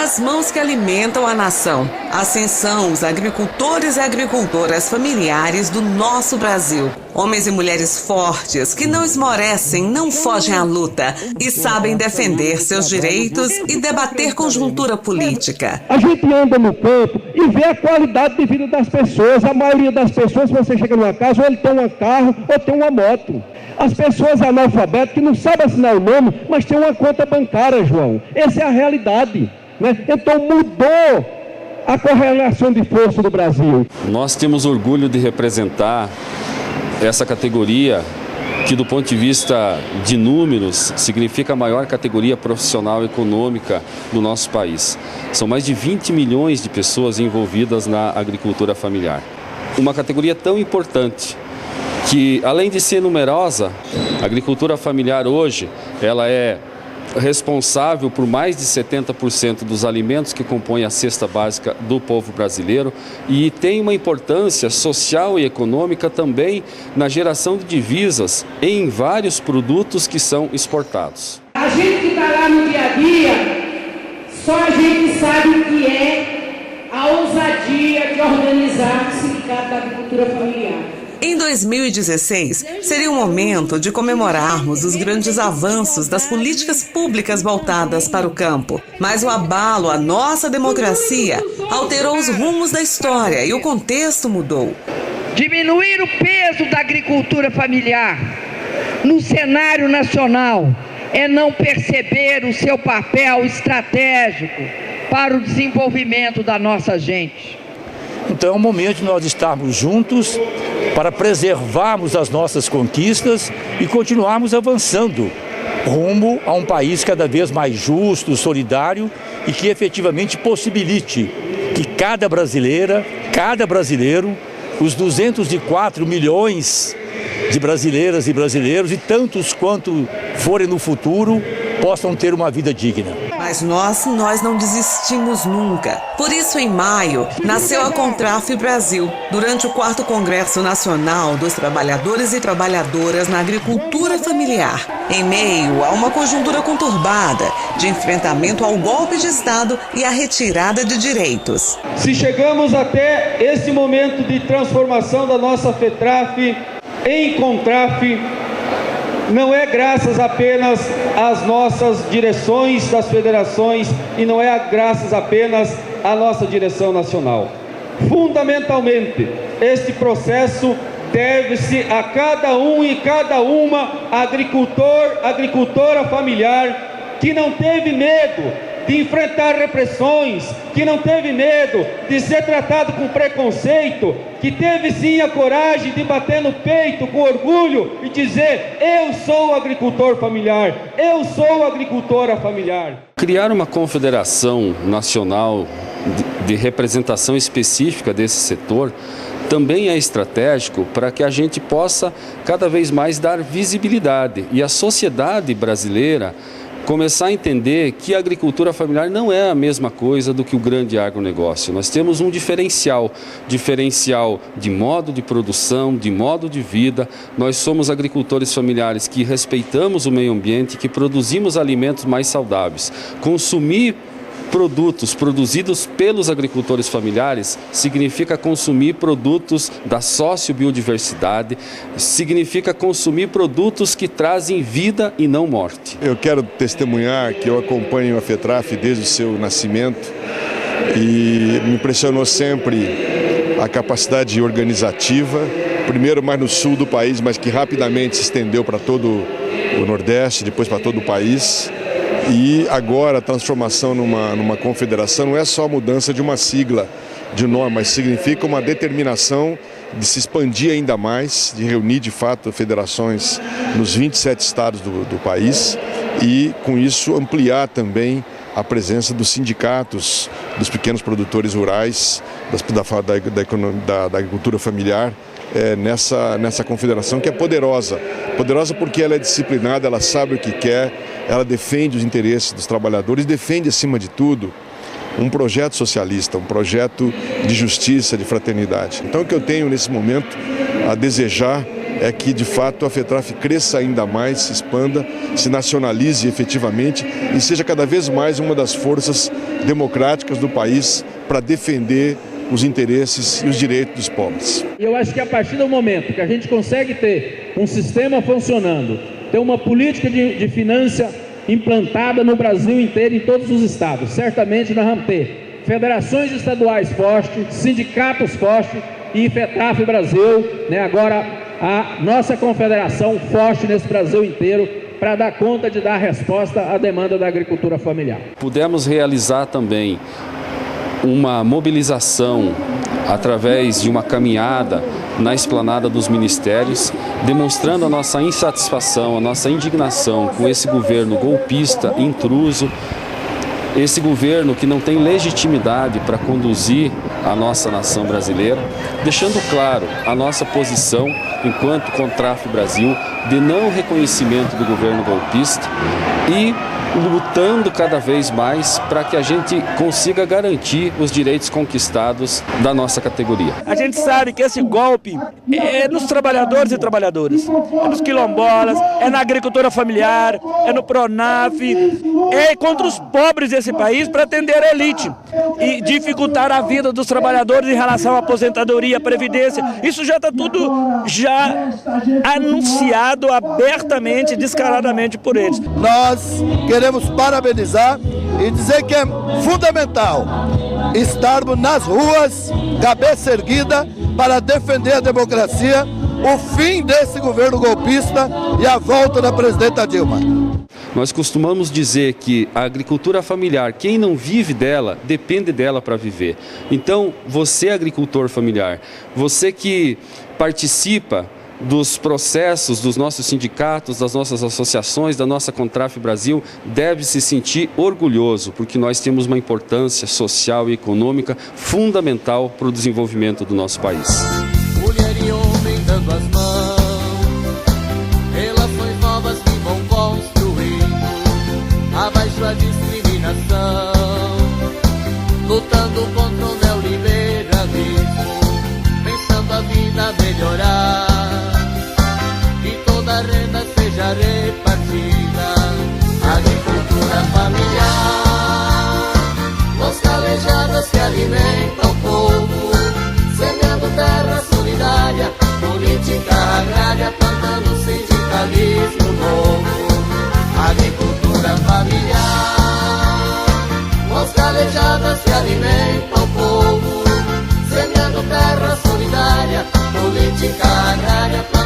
As mãos que alimentam a nação. Assim são os agricultores e agricultoras familiares do nosso Brasil. Homens e mulheres fortes que não esmorecem, não fogem à luta e sabem defender seus direitos e debater conjuntura política. A gente anda no campo e vê a qualidade de vida das pessoas. A maioria das pessoas, você chega numa casa, ou ele tem um carro ou tem uma moto. As pessoas analfabetas que não sabem assinar o nome, mas tem uma conta bancária, João. Essa é a realidade, né? Então mudou a correlação de força do Brasil. Nós temos orgulho de representar essa categoria que, do ponto de vista de números, significa a maior categoria profissional econômica do nosso país. São mais de 20 milhões de pessoas envolvidas na agricultura familiar. Uma categoria tão importante que, além de ser numerosa, a agricultura familiar hoje, ela é responsável por mais de 70% dos alimentos que compõem a cesta básica do povo brasileiro e tem uma importância social e econômica também na geração de divisas em vários produtos que são exportados. A gente que está lá no dia a dia, só a gente sabe o que é a ousadia de organizar o Sindicato da Agricultura Familiar. Em 2016, seria o momento de comemorarmos os grandes avanços das políticas públicas voltadas para o campo. Mas o abalo à nossa democracia alterou os rumos da história e o contexto mudou. Diminuir o peso da agricultura familiar no cenário nacional é não perceber o seu papel estratégico para o desenvolvimento da nossa gente. Então é o momento de nós estarmos juntos para preservarmos as nossas conquistas e continuarmos avançando rumo a um país cada vez mais justo, solidário e que efetivamente possibilite que cada brasileira, cada brasileiro, os 204 milhões de brasileiras e brasileiros e tantos quanto forem no futuro, possam ter uma vida digna. Mas nós não desistimos nunca. Por isso, em maio, nasceu a Contraf Brasil, durante o 4º Congresso Nacional dos Trabalhadores e Trabalhadoras na Agricultura Familiar. Em meio a uma conjuntura conturbada de enfrentamento ao golpe de Estado e à retirada de direitos. Se chegamos até esse momento de transformação da nossa FETRAF em Contraf, não é graças apenas às nossas direções das federações e não é graças apenas à nossa direção nacional. Fundamentalmente, este processo deve-se a cada um e cada uma agricultora familiar que não teve medo de enfrentar repressões, que não teve medo de ser tratado com preconceito, que teve sim a coragem de bater no peito com orgulho e dizer: eu sou agricultor familiar, eu sou agricultora familiar. Criar uma confederação nacional de representação específica desse setor também é estratégico para que a gente possa cada vez mais dar visibilidade e a sociedade brasileira começar a entender que a agricultura familiar não é a mesma coisa do que o grande agronegócio. Nós temos um diferencial de modo de produção, de modo de vida. Nós somos agricultores familiares que respeitamos o meio ambiente, que produzimos alimentos mais saudáveis. Consumir produtos produzidos pelos agricultores familiares significa consumir produtos da sociobiodiversidade, significa consumir produtos que trazem vida e não morte. Eu quero testemunhar que eu acompanho a FETRAF desde o seu nascimento e me impressionou sempre a capacidade organizativa, primeiro mais no sul do país, mas que rapidamente se estendeu para todo o Nordeste, depois para todo o país. E agora a transformação numa confederação não é só a mudança de uma sigla de nome, mas significa uma determinação de se expandir ainda mais, de reunir de fato federações nos 27 estados do país e com isso ampliar também a presença dos sindicatos, dos pequenos produtores rurais, da agricultura familiar, nessa confederação que é poderosa porque ela é disciplinada, ela sabe o que quer, ela defende os interesses dos trabalhadores, defende acima de tudo um projeto socialista, um projeto de justiça, de fraternidade. Então o que eu tenho nesse momento a desejar é que, de fato, a FETRAF cresça ainda mais, se expanda, se nacionalize efetivamente e seja cada vez mais uma das forças democráticas do país para defender os interesses e os direitos dos pobres. Eu acho que a partir do momento que a gente consegue ter um sistema funcionando, ter uma política de finanças implantada no Brasil inteiro, em todos os estados, certamente nós vamos ter federações estaduais fortes, sindicatos fortes e FETRAF Brasil, né? Agora a nossa confederação forte nesse Brasil inteiro para dar conta de dar resposta à demanda da agricultura familiar. Pudemos realizar também uma mobilização através de uma caminhada na esplanada dos ministérios, demonstrando a nossa insatisfação, a nossa indignação com esse governo golpista, intruso, esse governo que não tem legitimidade para conduzir a nossa nação brasileira, deixando claro a nossa posição enquanto CONTRAF Brasil de não reconhecimento do governo golpista e lutando cada vez mais para que a gente consiga garantir os direitos conquistados da nossa categoria. A gente sabe que esse golpe é nos trabalhadores e trabalhadoras, é nos quilombolas, é na agricultura familiar, é no PRONAF, é contra os pobres desse país para atender a elite e dificultar a vida dos trabalhadores em relação à aposentadoria, à previdência. Isso já está tudo anunciado abertamente, descaradamente por eles. Nós queremos parabenizar e dizer que é fundamental estarmos nas ruas, cabeça erguida, para defender a democracia, o fim desse governo golpista e a volta da presidenta Dilma. Nós costumamos dizer que a agricultura familiar, quem não vive dela, depende dela para viver. Então, você agricultor familiar, você que participa dos processos dos nossos sindicatos, das nossas associações, da nossa CONTRAF Brasil, deve se sentir orgulhoso, porque nós temos uma importância social e econômica fundamental para o desenvolvimento do nosso país. Mulher e homem dando as mãos, relações novas que vão construindo, abaixo a discriminação, lutando contra o neoliberalismo, pensando a vida melhorar, a renda seja repartida, agricultura familiar, os calejadas que alimentam o povo, semeando terra solidária, política agrária, plantando sindicalismo novo, agricultura familiar, os calejadas que alimentam o povo, semeando terra solidária, política agrária,